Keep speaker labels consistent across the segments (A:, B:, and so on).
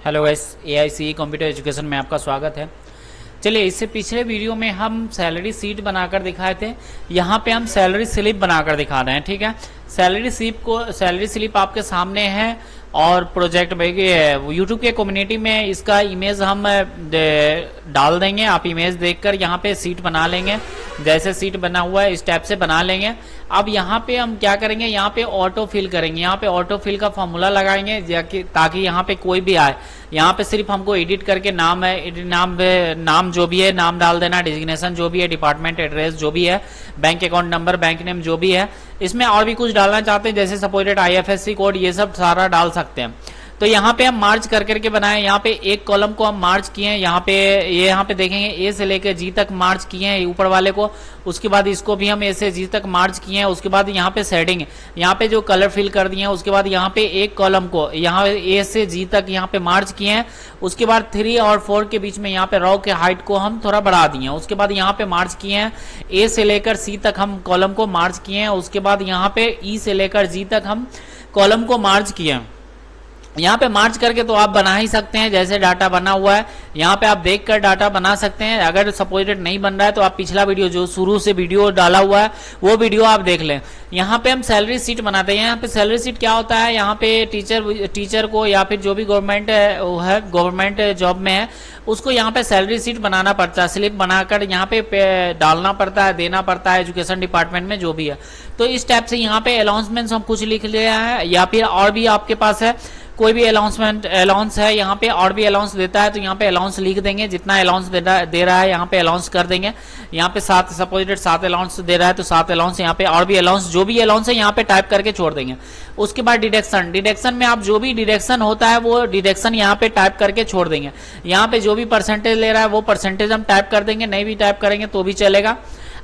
A: Hello guys, AICE computer education में आपका स्वागत है। चलिए, इससे पिछले वीडियो में हम सैलरी शीट बनाकर दिखाए थे। यहाँ पे हम सैलरी स्लिप बनाकर दिखा रहे हैं। ठीक है, सैलरी स्लिप आपके सामने है और प्रोजेक्ट में यूट्यूब के कम्युनिटी में इसका इमेज हम डाल देंगे। आप इमेज देखकर यहाँ पे सीट बना लेंगे। जैसे सीट बना हुआ है इस टाइप से बना लेंगे। अब यहाँ पे हम क्या करेंगे, यहाँ पे ऑटो फिल करेंगे। यहाँ पे ऑटो फिल का फॉर्मूला लगाएंगे ताकि यहाँ पे कोई भी आए। यहाँ पे सिर्फ हमको एडिट करके नाम जो भी है नाम डाल देना, डिजिग्नेशन जो भी है, डिपार्टमेंट एड्रेस जो भी है, bank account number, bank name जो भी है। इसमें और भी कुछ डालना चाहते हैं जैसे सपोर्टेड IFSC कोड, ये सब सारा डाल सकते हैं। तो यहाँ पे हम मार्च कर करके बनाए। यहाँ पे एक कॉलम को हम मार्च किए हैं। यहाँ पे देखेंगे A से लेकर G तक मार्च किए हैं ऊपर वाले को। उसके बाद इसको भी हम A से G तक मार्च किए हैं। उसके बाद यहाँ पे शेडिंग, यहाँ पे जो कलर फिल कर दिए हैं। उसके बाद यहाँ पे एक कॉलम को यहाँ A से G तक यहाँ पे मार्च किए हैं। उसके बाद 3 और 4 के बीच में यहाँ पे रो के हाइट को हम थोड़ा बढ़ा दिए हैं। उसके बाद यहाँ पे मार्च किए हैं A से लेकर C तक हम कॉलम को मार्च किए हैं। उसके बाद यहाँ पे E से लेकर G तक हम कॉलम को मार्च किए हैं। यहाँ पे मार्च करके तो आप बना ही सकते हैं जैसे डाटा बना हुआ है। यहाँ पे आप देखकर डाटा बना सकते हैं। अगर सपोर्टेड नहीं बन रहा है तो आप पिछला वीडियो जो शुरू से वीडियो डाला हुआ है वो वीडियो आप देख लें। यहाँ पे हम सैलरी शीट बनाते हैं। यहाँ पे सैलरी शीट क्या होता है, यहाँ पे टीचर को या फिर जो भी गवर्नमेंट जॉब में है उसको यहाँ पे सैलरी शीट बनाना पड़ता है। स्लिप बनाकर यहाँ पे डालना पड़ता है, देना पड़ता है एजुकेशन डिपार्टमेंट में जो भी है। तो इस टाइप से यहाँ पे अनाउंसमेंट हम कुछ लिख लिया है, या फिर और भी आपके पास है कोई भी अलाउंस है यहाँ पे और भी अलाउंस देता है तो यहाँ पे अलाउंस लिख देंगे। जितना अलाउंस दे रहा है यहाँ पे अलाउंस कर देंगे। यहाँ पे 7 अलाउंस दे रहा है तो 7 अलाउंस, यहाँ पे और भी अलाउंस जो भी अलाउंस है यहाँ पे टाइप करके छोड़ देंगे। उसके बाद डिडक्शन में आप जो भी डिडक्शन होता है वो डिडक्शन यहाँ पे टाइप करके छोड़ देंगे। यहाँ पे जो भी परसेंटेज ले रहा है वो परसेंटेज हम टाइप कर देंगे, नहीं भी टाइप करेंगे तो भी चलेगा।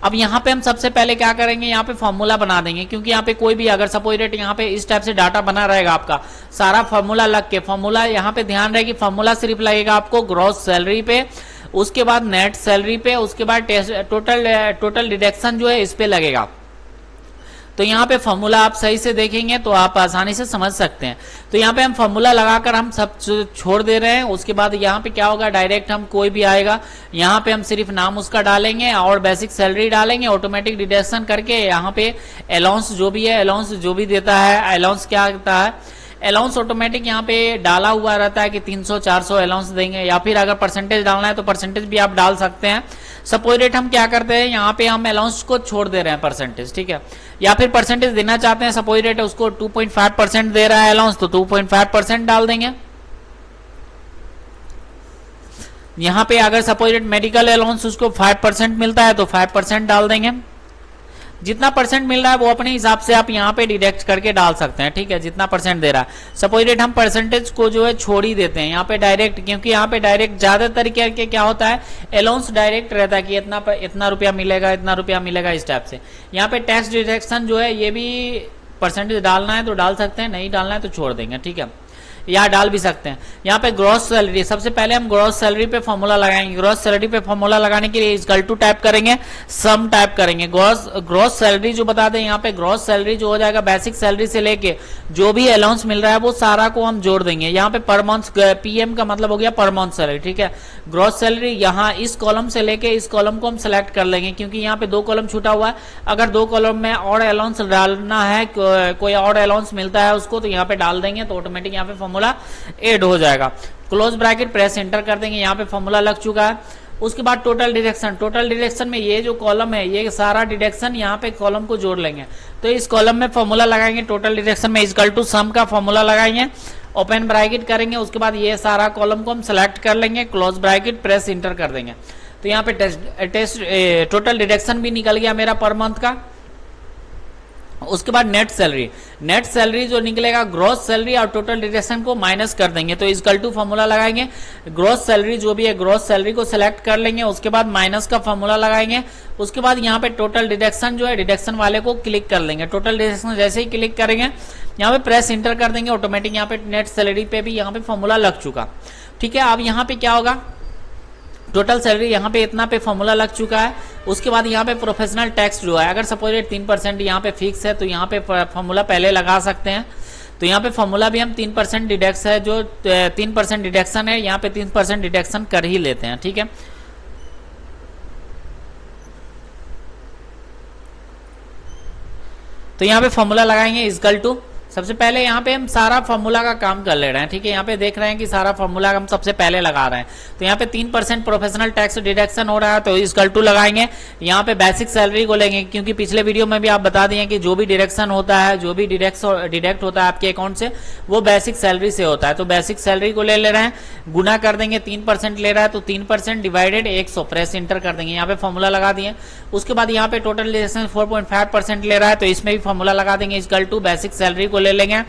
A: अब यहाँ पे हम सबसे पहले क्या करेंगे, यहाँ पे फॉर्मूला बना देंगे। क्योंकि यहाँ पे कोई भी अगर सपोर्टेड यहाँ पे इस टाइप से डाटा बना रहेगा आपका सारा फॉर्मूला लग के, फॉर्मूला यहाँ पे ध्यान रहे कि फॉर्मूला सिर्फ लगेगा आपको ग्रॉस सैलरी पे, उसके बाद नेट सैलरी पे, उसके बाद टोटल डिडक्शन जो है इस पे लगेगा। तो यहाँ पे फॉर्मूला आप सही से देखेंगे तो आप आसानी से समझ सकते हैं। तो यहाँ पे हम फॉर्मूला लगाकर हम सब छोड़ दे रहे हैं। उसके बाद यहाँ पे क्या होगा, डायरेक्ट हम कोई भी आएगा यहाँ पे हम सिर्फ नाम उसका डालेंगे और बेसिक सैलरी डालेंगे। ऑटोमेटिक डिडक्शन करके यहाँ पे अलाउंस जो भी है, अलाउंस जो भी देता है, अलाउंस क्या देता है, अलाउंस ऑटोमेटिक यहाँ पे डाला हुआ रहता है कि 300-400 अलाउंस देंगे। या फिर अगर परसेंटेज डालना है तो परसेंटेज भी आप डाल सकते हैं। सपोज रेट हम क्या करते हैं, यहाँ पे हम अलाउंस को छोड़ दे रहे हैं परसेंटेज, ठीक है। या फिर परसेंटेज देना चाहते हैं, सपोज रेट उसको 2.5% दे रहा है अलाउंस तो 2.5% डाल देंगे। यहाँ पे अगर सपोज रेट मेडिकल अलाउंस उसको 5% मिलता है तो 5% डाल देंगे। जितना परसेंट मिल रहा है वो अपने हिसाब से आप यहाँ पे डिडक्ट करके डाल सकते हैं, ठीक है, जितना परसेंट दे रहा है। सपोज रेट हम परसेंटेज को जो है छोड़ ही देते हैं यहाँ पे डायरेक्ट, क्योंकि यहाँ पे डायरेक्ट ज्यादातर करके क्या होता है अलाउंस डायरेक्ट रहता है कि इतना रुपया मिलेगा, इतना रुपया मिलेगा इस टाइप से। यहाँ पे टैक्स डिडक्शन जो है ये भी परसेंटेज डालना है तो डाल सकते हैं, नहीं डालना है तो छोड़ देंगे, ठीक है, या डाल भी सकते हैं। यहाँ पे ग्रॉस सैलरी, सबसे पहले हम ग्रॉस सैलरी पे फॉर्मूला लगाएंगे। ग्रॉस सैलरी पे फॉर्मूला लगाने के लिए इक्वल टू टाइप करेंगे, सम टाइप करेंगे। ग्रॉस सैलरी जो बता दें, यहाँ पे ग्रॉस सैलरी जो हो जाएगा बेसिक सैलरी से लेके जो भी अलाउंस मिल रहा है वो सारा को हम जोड़ देंगे। यहाँ पे पर मंथ, PM का मतलब हो गया पर मंथ सैलरी, ठीक है। ग्रॉस सैलरी यहाँ इस कॉलम से लेके इस कॉलम को हम सेलेक्ट कर लेंगे, क्योंकि यहाँ पे 2 कॉलम छूटा हुआ है। अगर 2 कॉलम में और अलाउंस डालना है, कोई और अलाउंस मिलता है उसको तो यहाँ पे डाल देंगे तो ऑटोमेटिक यहाँ पे फॉर्मूला ऐड हो जाएगा। क्लोज ब्रैकेट प्रेस एंटर कर देंगे, यहाँ पे फॉर्मूला लग चुका है। उसके बाद टोटल डिडक्शन में ये जो कॉलम है ये सारा डिडक्शन यहाँ पे कॉलम को जोड़ लेंगे। तो इस कॉलम में फॉर्मूला लगाएंगे, टोटल डिडक्शन में इक्वल टू सम का फॉर्मूला लगाएंगे, ओपन ब्रैकेट करेंगे। उसके बाद ये सारा कॉलम को हम सेलेक्ट कर लेंगे, क्लोज ब्रैकेट प्रेस एंटर कर देंगे। तो यहाँ पे टोटल डिडक्शन भी निकल गया मेरा पर मंथ का। उसके बाद नेट सैलरी जो निकलेगा ग्रॉस सैलरी और टोटल डिडक्शन को माइनस कर देंगे। तो इक्वल टू फॉर्मूला लगाएंगे, ग्रॉस सैलरी जो भी है ग्रॉस सैलरी को सिलेक्ट कर लेंगे। उसके बाद माइनस का फॉर्मूला लगाएंगे। उसके बाद यहाँ पे टोटल डिडक्शन जो है डिडक्शन वाले को क्लिक कर लेंगे। टोटल डिडक्शन जैसे ही क्लिक करेंगे यहाँ पे प्रेस इंटर कर देंगे, ऑटोमेटिक यहाँ पे नेट सैलरी पे भी यहाँ पे फॉर्मूला लग चुका, ठीक है। अब यहाँ पे क्या होगा, टोटल सैलरी यहाँ पे इतना पे फॉर्मूला लग चुका है। उसके बाद यहाँ पे प्रोफेशनल टैक्स जो है, अगर सपोज 3% यहाँ पे फिक्स है तो यहाँ पे फॉर्मूला पहले लगा सकते हैं। तो यहाँ पे फॉर्मूला भी हम 3% डिडक्शन है, जो 3% डिडक्शन है, यहाँ पे 3% डिडक्शन कर ही लेते हैं, ठीक है। तो यहाँ पे फॉर्मूला लगाएंगे इक्वल टू, सबसे पहले यहाँ पे हम सारा फॉर्मूला का काम कर ले रहे हैं, ठीक है। यहाँ पे देख रहे हैं कि सारा फॉर्मूला हम सबसे पहले लगा रहे हैं। तो यहाँ पे 3% प्रोफेशनल टैक्स डिडक्शन हो रहा है, तो इक्वल टू लगाएंगे। यहाँ पे बेसिक सैलरी को लेंगे, क्योंकि पिछले वीडियो में भी आप बता दिए कि जो भी डिडक्शन होता है, जो भी डिडक्ट होता है आपके अकाउंट से, वो बेसिक सैलरी से होता है। तो बेसिक सैलरी को ले रहे हैं, गुना कर देंगे, 3% ले रहा है तो 3% डिवाइडेड 100, प्रेस इंटर कर देंगे। यहाँ पे फॉर्मूला लगा दिए। उसके बाद यहाँ पे टोटल डिडक्शन 4.5% ले रहा है, तो इसमें भी फॉर्मूला लगा देंगे, इक्वल टू बेसिक सैलरी को ले लेंगे,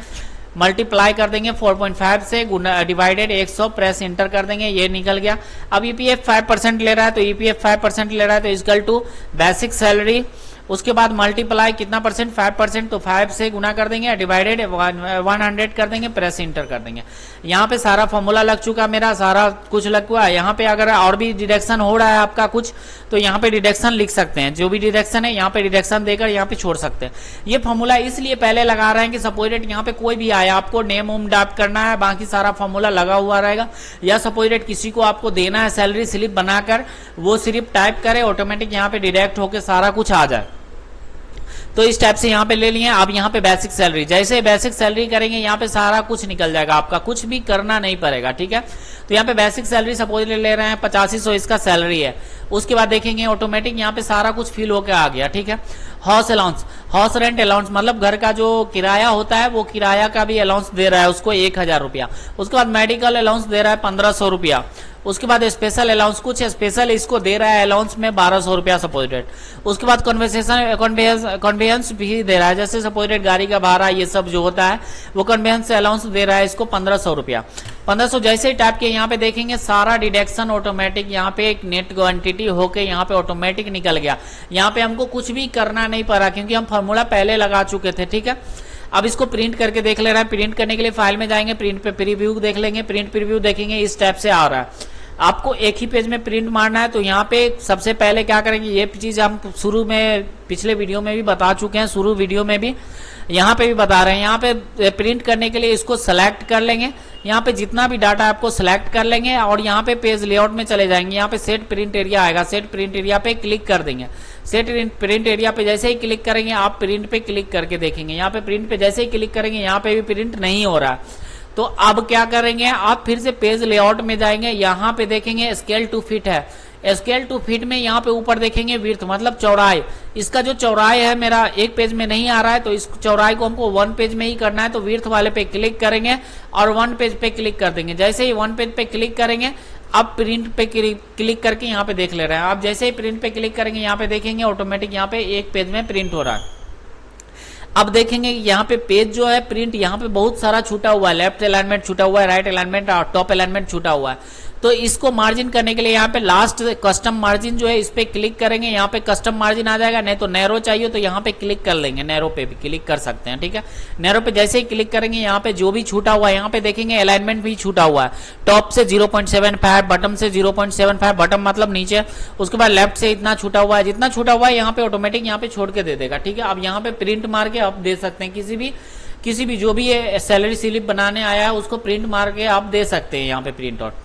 A: मल्टीप्लाई कर देंगे 4.5 से, डिवाइडेड 100, प्रेस इंटर कर देंगे, ये निकल गया। अब ईपीएफ 5% ले रहा है, तो ईपीएफ 5% ले रहा है, तो इक्वल टू बेसिक सैलरी, उसके बाद मल्टीप्लाई कितना परसेंट, 5%, तो 5 से गुना कर देंगे, डिवाइडेड 100 कर देंगे, प्रेस इंटर कर देंगे। यहाँ पे सारा फॉर्मूला लग चुका, मेरा सारा कुछ लग हुआ है। यहाँ पे अगर और भी डिडक्शन हो रहा है आपका कुछ, तो यहाँ पे डिडक्शन लिख सकते हैं, जो भी डिडक्शन है यहाँ पे डिडक्शन देकर यहाँ पे छोड़ सकते हैं। ये फॉर्मूला इसलिए पहले लगा रहे हैं कि सपोज डेट यहाँ पे कोई भी आया, आपको नेम उम डाप करना है, बाकी सारा फॉर्मूला लगा हुआ रहेगा, या सपोज डेट किसी को आपको देना है सैलरी स्लिप बनाकर, वो सिर्फ टाइप करे, ऑटोमेटिक यहाँ पे डिडक्ट होकर सारा कुछ आ जाए। तो इस टाइप से यहाँ पे ले लिए। अब यहाँ पे बेसिक सैलरी, जैसे बेसिक सैलरी करेंगे यहाँ पे सारा कुछ निकल जाएगा, आपका कुछ भी करना नहीं पड़ेगा, ठीक है। तो यहाँ पे बेसिक सैलरी सपोज ले रहे हैं 8500 इसका सैलरी है। उसके बाद देखेंगे ऑटोमेटिक यहाँ पे सारा कुछ फिल होकर आ गया, ठीक है। House allowance, house rent allowance, मतलब घर का जो किराया होता है, वो किराया का भी अलाउंस दे रहा है उसको 1000 रुपया। उसके बाद मेडिकल अलाउंस दे रहा है 1500 रुपया। उसके बाद स्पेशल अलाउंस, कुछ स्पेशल इसको दे रहा है अलाउंस में 1200 रुपया सपोज डेट। उसके बाद कन्वेंस भी दे रहा है, जैसे सपोज डेट गाड़ी का भाड़ा ये सब जो होता है, वो कन्वेंस अलाउंस दे रहा है इसको 1500 रुपया। 1500 जैसे ही टाइप के यहाँ पे देखेंगे सारा डिडक्शन ऑटोमेटिक यहाँ पे एक नेट क्वांटिटी होके यहाँ पे ऑटोमेटिक निकल गया। यहाँ पे हमको कुछ भी करना नहीं पड़ा, क्योंकि हम फॉर्मूला पहले लगा चुके थे, ठीक है। अब इसको प्रिंट करके देख ले रहे हैं। प्रिंट करने के लिए फाइल में जाएंगे, प्रिंट पे प्रीव्यू देख लेंगे, प्रिंट प्रीव्यू देखेंगे, इस टाइप से आ रहा है। आपको एक ही पेज में प्रिंट मारना है, तो यहाँ पे सबसे पहले क्या करेंगे, ये चीज हम शुरू में पिछले वीडियो में भी बता चुके हैं, शुरू वीडियो में भी, यहाँ पे भी बता रहे हैं। यहाँ पे प्रिंट करने के लिए इसको सेलेक्ट कर लेंगे, यहाँ पे जितना भी डाटा आपको सेलेक्ट कर लेंगे, और यहाँ पे पेज लेआउट में चले जाएंगे। यहाँ पे सेट प्रिंट एरिया आएगा, सेट प्रिंट एरिया पे क्लिक कर देंगे। सेट प्रिंट एरिया पे जैसे ही क्लिक करेंगे, आप प्रिंट पे क्लिक करके देखेंगे, यहाँ पे प्रिंट पे जैसे ही क्लिक करेंगे, यहाँ पे भी प्रिंट नहीं हो रहा। तो अब क्या करेंगे, आप फिर से पेज लेआउट में जाएंगे, यहाँ पे देखेंगे स्केल टू फिट है, स्केल टू फिट में यहाँ पे ऊपर देखेंगे विड्थ, मतलब चौड़ाई। इसका जो चौड़ाई है मेरा एक पेज में नहीं आ रहा है, तो इस चौड़ाई को हमको 1 पेज में ही करना है। तो विड्थ वाले पे क्लिक करेंगे और 1 पेज पे क्लिक कर देंगे। जैसे ही 1 पेज पे क्लिक करेंगे, अब प्रिंट पे क्लिक करके यहाँ पे देख ले रहे हैं। आप जैसे ही प्रिंट पे क्लिक करेंगे, यहाँ पे देखेंगे ऑटोमेटिक यहाँ पे एक पेज में प्रिंट हो रहा है। अब देखेंगे यहाँ पे पेज जो है प्रिंट, यहाँ पे बहुत सारा छूटा हुआ है, लेफ्ट अलाइनमेंट छूटा हुआ है, राइट अलाइनमेंट और टॉप अलाइनमेंट छूटा हुआ है। तो इसको मार्जिन करने के लिए यहाँ पे लास्ट कस्टम मार्जिन जो है, इस पे क्लिक करेंगे, यहाँ पे कस्टम मार्जिन आ जाएगा। नहीं तो नैरो चाहिए तो यहाँ पे क्लिक कर लेंगे, नैरो पे भी क्लिक कर सकते हैं, ठीक है। नैरो पे जैसे ही क्लिक करेंगे, यहाँ पे जो भी छूटा हुआ है, यहाँ पे देखेंगे अलाइनमेंट भी छूटा हुआ है। टॉप से 0.75, बटम से 0.75, बटम मतलब नीचे। उसके बाद लेफ्ट से इतना छूटा हुआ है, जितना छूटा हुआ है यहाँ पे ऑटोमेटिक यहाँ पे छोड़ के दे देगा, ठीक है। अब यहाँ पे प्रिंट मार के आप दे सकते हैं, किसी भी जो भी ये सैलरी स्लिप बनाने आया है उसको प्रिंट मार के आप दे सकते हैं यहाँ पे प्रिंट आउट।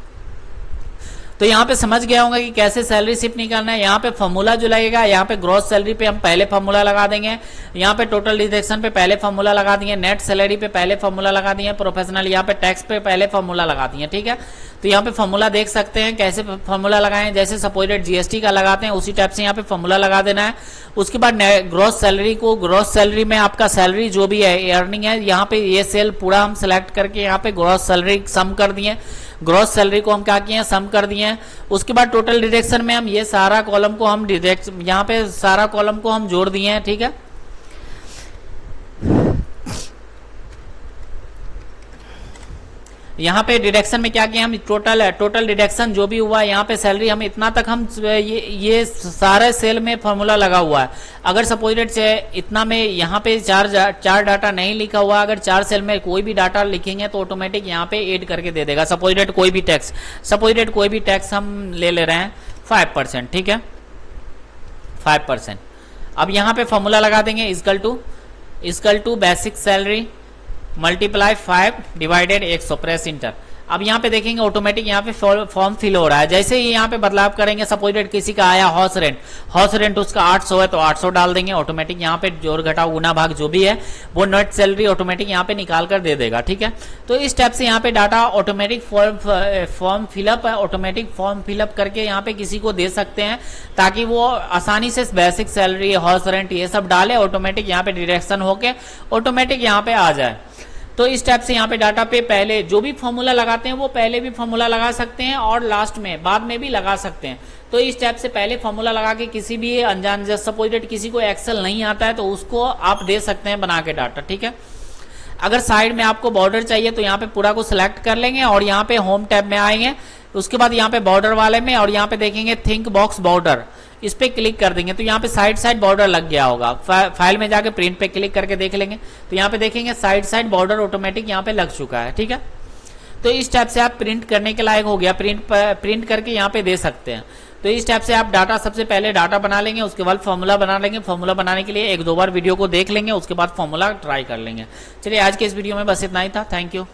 A: तो यहाँ पे समझ गया होगा कि कैसे सैलरी स्लिप निकालना है। यहाँ पे फॉर्मूला जो लगेगा, यहाँ पे ग्रॉस सैलरी पे हम पहले फॉर्मूला लगा देंगे, यहाँ पे टोटल डिडक्शन पे पहले फॉर्मूला लगा दिए, नेट सैलरी पे पहले फॉर्मूला लगा दिए, प्रोफेशनल यहाँ पे टैक्स पे पहले फॉर्मूला लगा दिए, ठीक है। तो यहाँ पे फॉर्मूला देख सकते हैं कैसे फॉर्मूला लगाएं, जैसे सपोज रेट जीएसटी का लगाते हैं उसी टाइप से यहाँ पे फॉर्मूला लगा देना है। उसके बाद ग्रॉस सैलरी को, ग्रॉस सैलरी में आपका सैलरी जो भी है अर्निंग है, यहाँ पे ये सेल पूरा हम सिलेक्ट करके यहाँ पे ग्रॉस सैलरी सम कर दिए, ग्रॉस सैलरी को हम क्या किए, सम कर दिए। उसके बाद टोटल डिडक्शन में हम ये सारा कॉलम को हम डिडक्ट, यहाँ पे सारा कॉलम को हम जोड़ दिए हैं, ठीक है। यहाँ पे डिडक्शन में क्या किया हम, टोटल डिडक्शन जो भी हुआ यहाँ पे सैलरी हम इतना तक हम ये सारे सेल में फॉर्मूला लगा हुआ है। अगर सपोज रेट से इतना में यहाँ पे चार डाटा नहीं लिखा हुआ, अगर 4 सेल में कोई भी डाटा लिखेंगे तो ऑटोमेटिक यहाँ पे ऐड करके दे देगा। सपोज रेट कोई भी टैक्स हम ले रहे हैं 5%, ठीक है, 5%। अब यहाँ पे फॉर्मूला लगा देंगे equal to basic salary multiply 5 divided 100, press enter. अब यहाँ पे देखेंगे ऑटोमेटिक यहाँ पे फॉर्म फिल हो रहा है। जैसे ही यहाँ पे बदलाव करेंगे, सपोजेड किसी का आया हाउस रेंट उसका 800 है तो 800 डाल देंगे, ऑटोमेटिक यहाँ पे जोड़ घटाव गुना भाग जो भी है वो नेट सैलरी ऑटोमेटिक यहाँ पे निकाल कर दे देगा। ठीक है, तो इस टाइप से यहाँ पे data automatic form fill up automatic form fill up करके यहाँ पे किसी को दे सकते हैं, ताकि वो आसानी से बेसिक सैलरी, हाउस रेंट ये सब डाले, ऑटोमेटिक यहाँ पे डिडक्शन होके ऑटोमेटिक यहाँ पे आ जाए। तो इस टाइप से यहाँ पे डाटा पे पहले जो भी फॉर्मूला लगाते हैं वो पहले भी फॉर्मूला लगा सकते हैं और लास्ट में बाद में भी लगा सकते हैं। तो इस टाइप से पहले फॉर्मूला लगा के किसी भी अनजान, जैसे सपोजेड किसी को एक्सेल नहीं आता है तो उसको आप दे सकते हैं बना के डाटा। ठीक है, अगर साइड में आपको बॉर्डर चाहिए तो यहाँ पे पूरा को सिलेक्ट कर लेंगे और यहाँ पे होम टैब में आएंगे, उसके बाद यहाँ पे बॉर्डर वाले में और यहाँ पे देखेंगे थिंक बॉक्स बॉर्डर, इस पे क्लिक कर देंगे तो यहाँ पे साइड बॉर्डर लग गया होगा। फाइल में जाके प्रिंट पे क्लिक करके देख लेंगे तो यहाँ पे देखेंगे साइड बॉर्डर ऑटोमेटिक यहाँ पे लग चुका है। ठीक है, तो इस टाइप से आप प्रिंट करने के लायक हो गया, प्रिंट करके यहाँ पे दे सकते हैं। तो इस टाइप से आप डाटा, सबसे पहले डाटा बना लेंगे, उसके बाद फॉर्मूला बना लेंगे। फॉर्मूला बनाने के लिए 1-2 बार वीडियो को देख लेंगे, उसके बाद फॉर्मूला ट्राई कर लेंगे। चलिए आज के इस वीडियो में बस इतना ही था। Thank you.